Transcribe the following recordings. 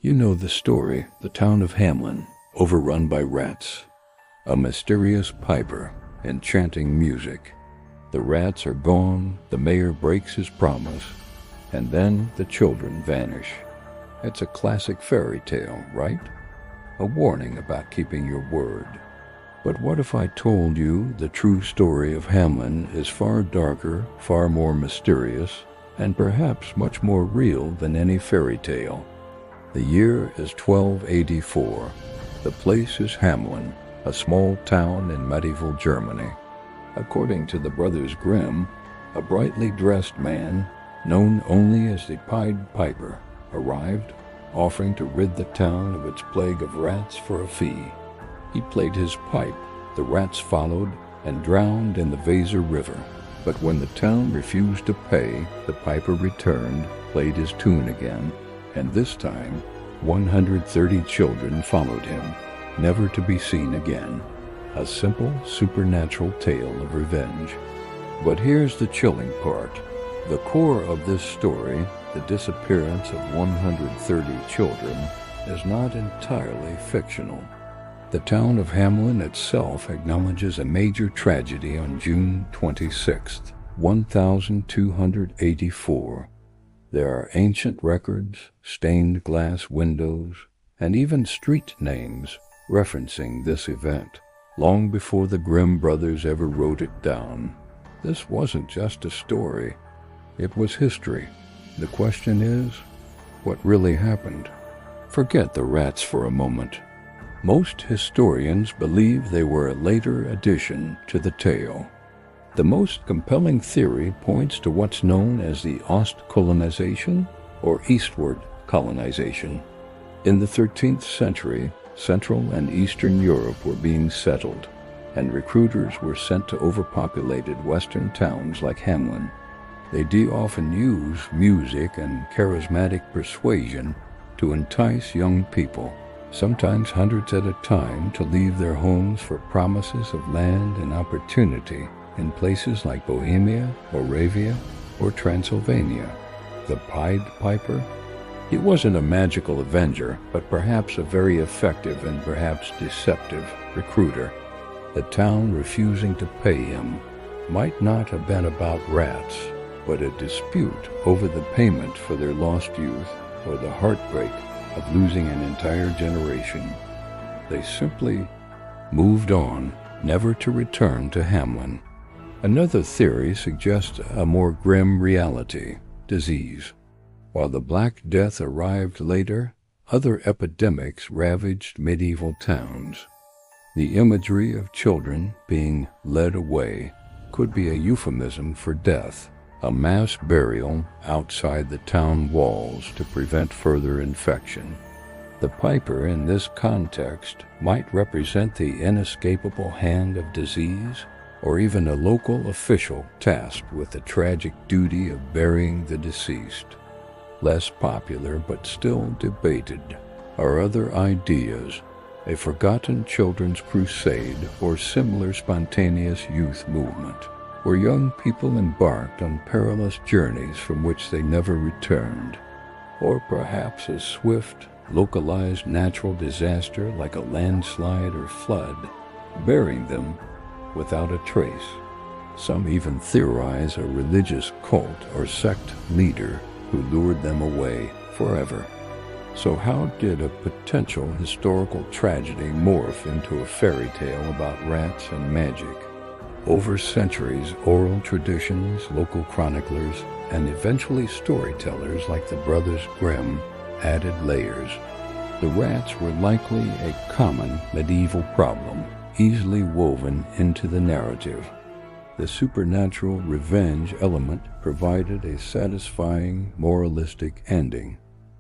You know the story, the town of Hamelin, overrun by rats. A mysterious piper, enchanting music. The rats are gone, the mayor breaks his promise, and then the children vanish. It's a classic fairy tale, right? A warning about keeping your word. But what if I told you the true story of Hamelin is far darker, far more mysterious, and perhaps much more real than any fairy tale? The year is 1284. The place is Hamelin, a small town in medieval Germany. According to the Brothers Grimm, a brightly dressed man, known only as the Pied Piper, arrived, offering to rid the town of its plague of rats for a fee. He played his pipe, the rats followed, and drowned in the Weser River. But when the town refused to pay, the piper returned, played his tune again, and this time 130 children followed him, never to be seen again. A simple, supernatural tale of revenge. But here's the chilling part. The core of this story, the disappearance of 130 children, is not entirely fictional. The town of Hamelin itself acknowledges a major tragedy on June 26, 1284. There are ancient records, stained glass windows, and even street names referencing this event, long before the Grimm brothers ever wrote it down. This wasn't just a story, it was history. The question is, what really happened? Forget the rats for a moment. Most historians believe they were a later addition to the tale. The most compelling theory points to what's known as the Ostkolonization, or eastward colonization. In the 13th century, Central and Eastern Europe were being settled, and recruiters were sent to overpopulated western towns like Hamelin. They often use music and charismatic persuasion to entice young people, sometimes hundreds at a time, to leave their homes for promises of land and opportunity in places like Bohemia, Moravia, or Transylvania. The Pied Piper? He wasn't a magical avenger, but perhaps a very effective and perhaps deceptive recruiter. The town refusing to pay him might not have been about rats, but a dispute over the payment for their lost youth, or the heartbreak of losing an entire generation. They simply moved on, never to return to Hamelin. Another theory suggests a more grim reality, disease. While the Black Death arrived later, other epidemics ravaged medieval towns. The imagery of children being led away could be a euphemism for death, a mass burial outside the town walls to prevent further infection. The piper in this context might represent the inescapable hand of disease, or even a local official tasked with the tragic duty of burying the deceased. Less popular but still debated are other ideas, a forgotten children's crusade or similar spontaneous youth movement, where young people embarked on perilous journeys from which they never returned, or perhaps a swift, localized natural disaster like a landslide or flood, burying them without a trace. Some even theorize a religious cult or sect leader who lured them away forever. So how did a potential historical tragedy morph into a fairy tale about rats and magic? Over centuries, oral traditions, local chroniclers, and eventually storytellers like the Brothers Grimm added layers. The rats were likely a common medieval problem, easily woven into the narrative. The supernatural revenge element provided a satisfying, moralistic ending,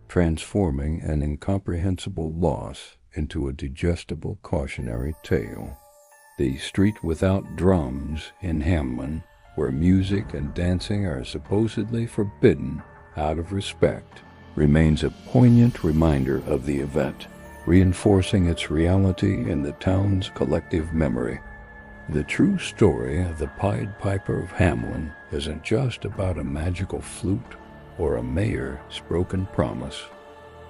transforming an incomprehensible loss into a digestible cautionary tale. The street without drums in Hamelin, where music and dancing are supposedly forbidden out of respect, remains a poignant reminder of the event, reinforcing its reality in the town's collective memory. The true story of the Pied Piper of Hamelin isn't just about a magical flute or a mayor's broken promise.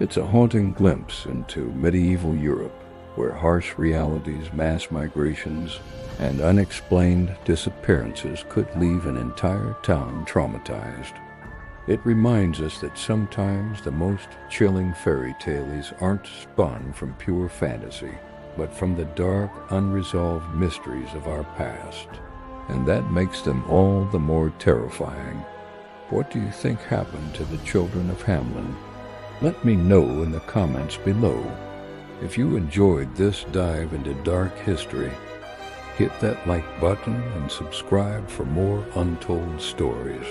It's a haunting glimpse into medieval Europe, where harsh realities, mass migrations, and unexplained disappearances could leave an entire town traumatized. It reminds us that sometimes the most chilling fairy tales aren't spun from pure fantasy, but from the dark, unresolved mysteries of our past. And that makes them all the more terrifying. What do you think happened to the children of Hamelin? Let me know in the comments below. If you enjoyed this dive into dark history, hit that like button and subscribe for more untold stories.